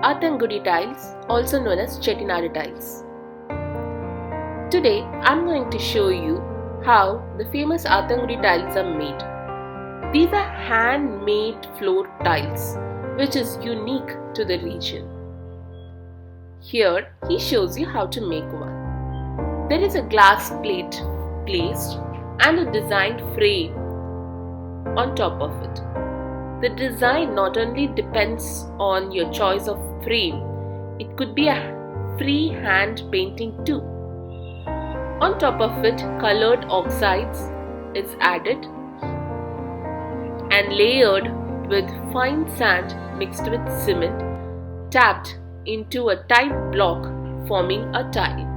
Athangudi Tiles, also known as Chettinadu tiles. Today I'm going to show you how the famous Athangudi tiles are made. These are handmade floor tiles which is unique to the region. Here he shows you how to make one. There is a glass plate placed and a designed frame on top of it. The design not only depends on your choice of frame, it could be a free hand painting too. On top of it, colored oxides is added and layered with fine sand mixed with cement, tapped into a tight block forming a tile.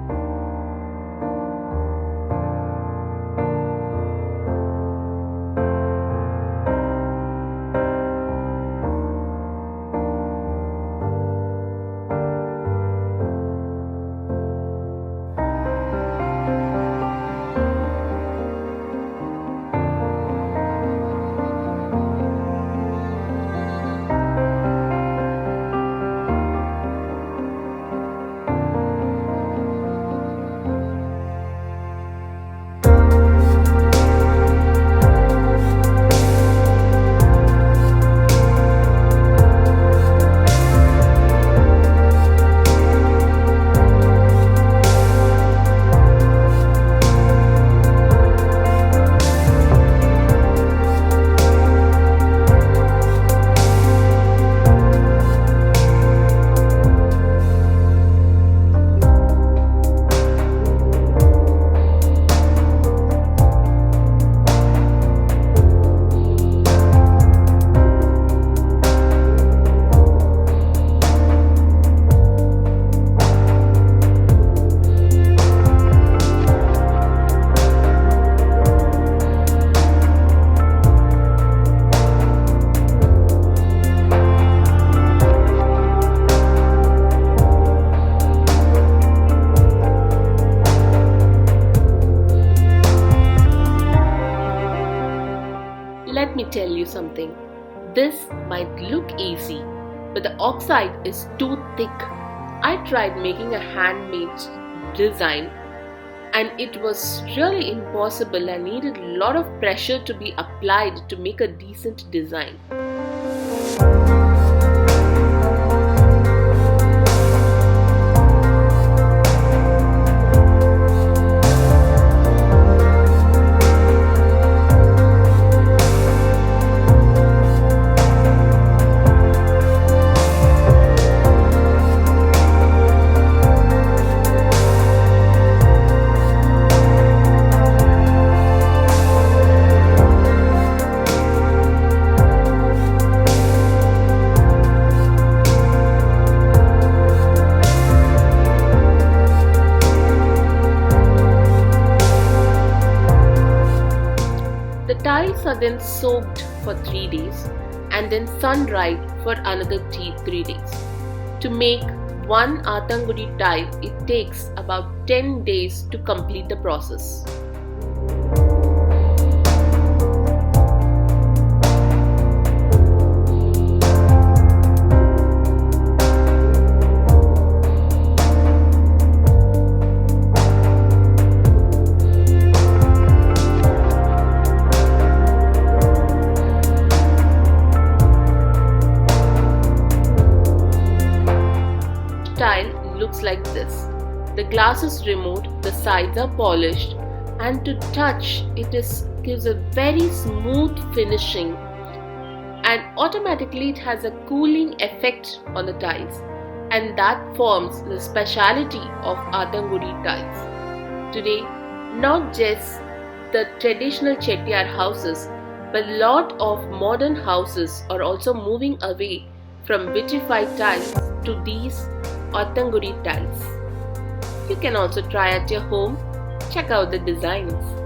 Let me tell you something. This might look easy, but the oxide is too thick. I tried making a handmade design and it was really impossible and needed a lot of pressure to be applied to make a decent design. The tiles are then soaked for 3 days and then sun-dried for another 3 days. To make one Athangudi tile, it takes about 10 days to complete the process. Tile looks like this. The glass is removed, the sides are polished, and to touch it gives a very smooth finishing, and automatically it has a cooling effect on the tiles, and that forms the speciality of Athangudi tiles. Today, not just the traditional Chettiar houses, but a lot of modern houses are also moving away from vitrified tiles to these Athangudi tiles. You can also try at your home. Check out the designs.